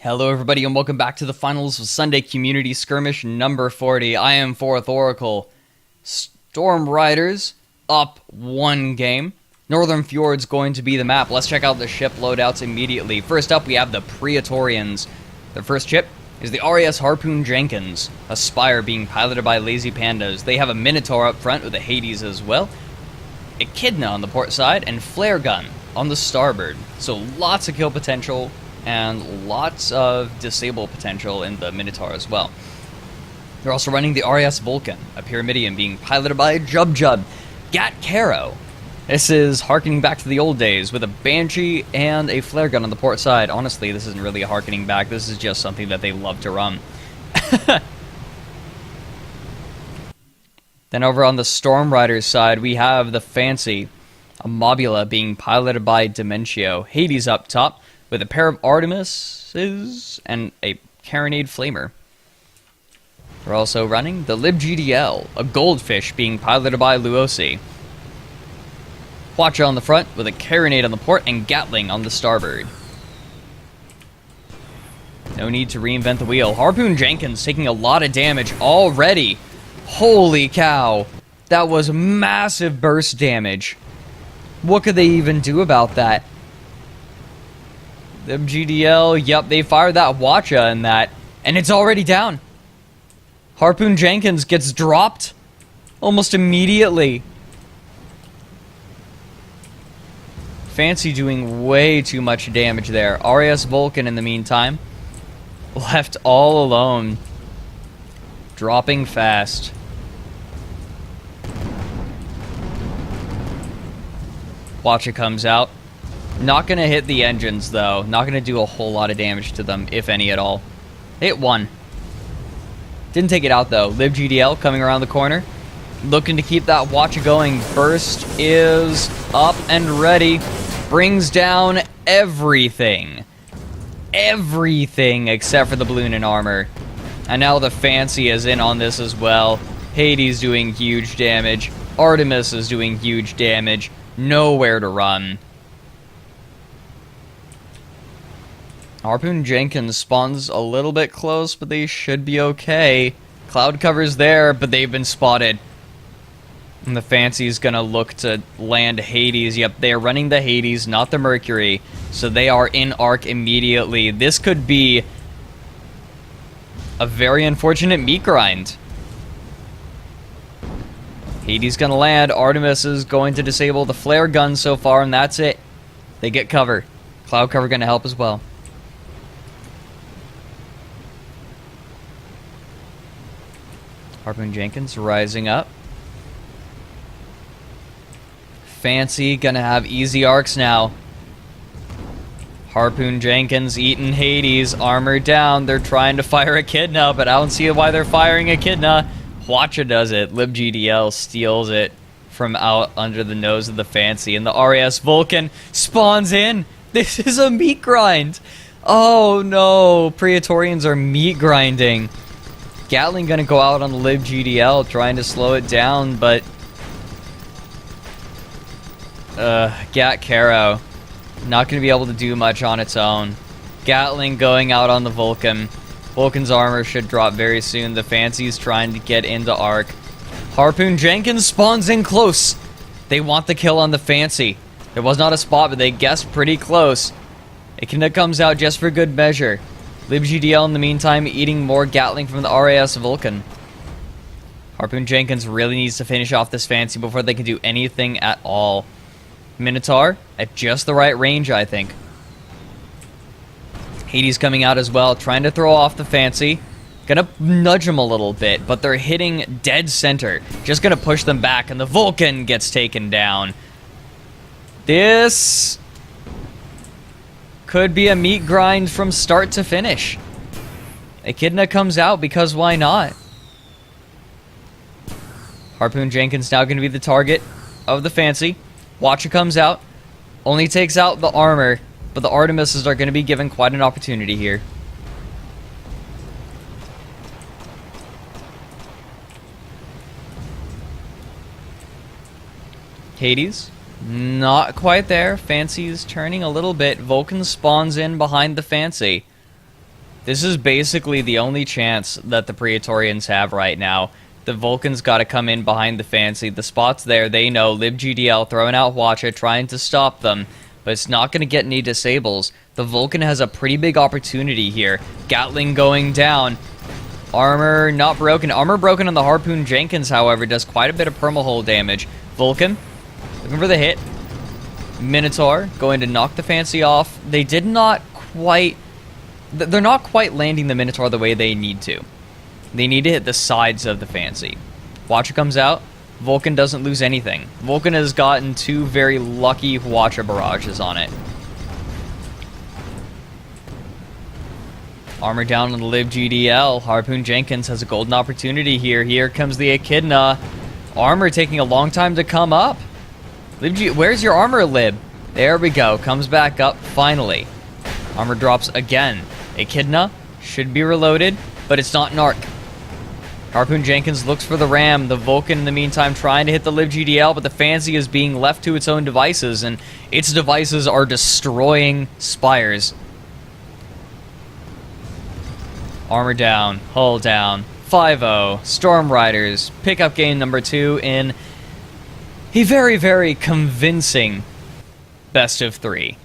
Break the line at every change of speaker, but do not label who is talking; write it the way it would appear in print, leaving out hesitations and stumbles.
Hello everybody and welcome back to the finals of Sunday Community Skirmish number 40. I am 4th Oracle. Storm Riders up one game. Northern Fjord's going to be the map. Let's check out the ship loadouts immediately. First up we have the Praetorians. Their first ship is the RAS Harpoon Jenkins, a Spire being piloted by Lazy Pandas. They have a Minotaur up front with a Hades as well, Echidna on the port side, and Flare Gun on the starboard. So lots of kill potential and lots of disable potential in the Minotaur as well. They're also running the RAS Vulcan, a Pyramidion being piloted by Jub Gat Caro. This is harkening back to the old days with a Banshee and a Flare Gun on the port side. Honestly, this isn't really a harkening back, this is just something that they love to run. Then over on the Storm Riders side, we have the Fancy, a Mobula being piloted by Dementio. Hades up top, with a pair of Artemises and a Carronade Flamer. We're also running the LibGDL, a Goldfish being piloted by Luosi. Watcher on the front with a Carronade on the port and Gatling on the starboard. No need to reinvent the wheel. Harpoon Jenkins taking a lot of damage already. Holy cow. That was massive burst damage. What could they even do about that? The GDL, yep, they fired that Watcha and that, and it's already down. Harpoon Jenkins gets dropped almost immediately. Fancy doing way too much damage there. RAS Vulcan, in the meantime, left all alone. Dropping fast. Watcha comes out. Not going to hit the engines, though. Not going to do a whole lot of damage to them, if any at all. Hit one. Didn't take it out, though. LibGDL coming around the corner. Looking to keep that Watcha going. Burst is up and ready. Brings down everything. Everything except for the balloon and armor. And now the Fancy is in on this as well. Hades doing huge damage. Artemis is doing huge damage. Nowhere to run. Harpoon Jenkins spawns a little bit close, but they should be okay. Cloud cover's there, but they've been spotted. And the Fancy's gonna look to land Hades. Yep, they are running the Hades, not the Mercury. So they are in arc immediately. This could be a very unfortunate meat grind. Hades gonna land. Artemis is going to disable the Flare Gun so far, and that's it. They get cover. Cloud cover gonna help as well. Harpoon Jenkins rising up. Fancy gonna have easy arcs now. Harpoon Jenkins eating Hades, armor down. They're trying to fire Echidna, but I don't see why they're firing Echidna. Watcha does it. LibGDL steals it from out under the nose of the Fancy, and the RAS Vulcan spawns in. This is a meat grind. Oh no, Praetorians are meat grinding. Gatling gonna go out on the LibGDL trying to slow it down, but Gat Caro not gonna be able to do much on its own. Gatling going out on the Vulcan. Vulcan's armor should drop very soon. The Fancy's trying to get into arc. Harpoon Jenkins spawns in close. They want the kill on the Fancy. There was not a spot, but they guessed pretty close. Echidna comes out just for good measure. LibGDL in the meantime eating more Gatling from the RAS Vulcan. Harpoon Jenkins really needs to finish off this Fancy before they can do anything at all. Minotaur at just the right range, I think. Hades coming out as well, trying to throw off the Fancy. Gonna nudge them a little bit, but they're hitting dead center. Just gonna push them back, and the Vulcan gets taken down. This could be a meat grind from start to finish. Echidna comes out because why not? Harpoon Jenkins now going to be the target of the Fancy. Watcher comes out. Only takes out the armor, but the Artemises are going to be given quite an opportunity here. Hades Not quite there. Fancy's turning a little bit. Vulcan spawns in behind the Fancy. This is basically the only chance that the Praetorians have right now. The Vulcan's got to come in behind the Fancy. The spot's there. They know. LibGDL throwing out Watcha, trying to stop them. But it's not going to get any disables. The Vulcan has a pretty big opportunity here. Gatling going down. Armor not broken. Armor broken on the Harpoon Jenkins, however, does quite a bit of permahull damage. Vulcan looking for the hit. Minotaur going to knock the Fancy off. They did not quite... They're not quite landing the Minotaur the way they need to. They need to hit the sides of the Fancy. Watcher comes out. Vulcan doesn't lose anything. Vulcan has gotten 2 very lucky Watcher barrages on it. Armor down on the LibGDL. Harpoon Jenkins has a golden opportunity here. Here comes the Echidna. Armor taking a long time to come up. Where's your armor, Lib? There we go. Comes back up, finally. Armor drops again. Echidna should be reloaded, but it's not Narc. Harpoon Jenkins looks for the ram. The Vulcan, in the meantime, trying to hit the LibGDL, but the Fancy is being left to its own devices, and its devices are destroying spires. Armor down, hull down, 5-0. Storm Ryders pick up game number 2 in a very, very convincing best of 3.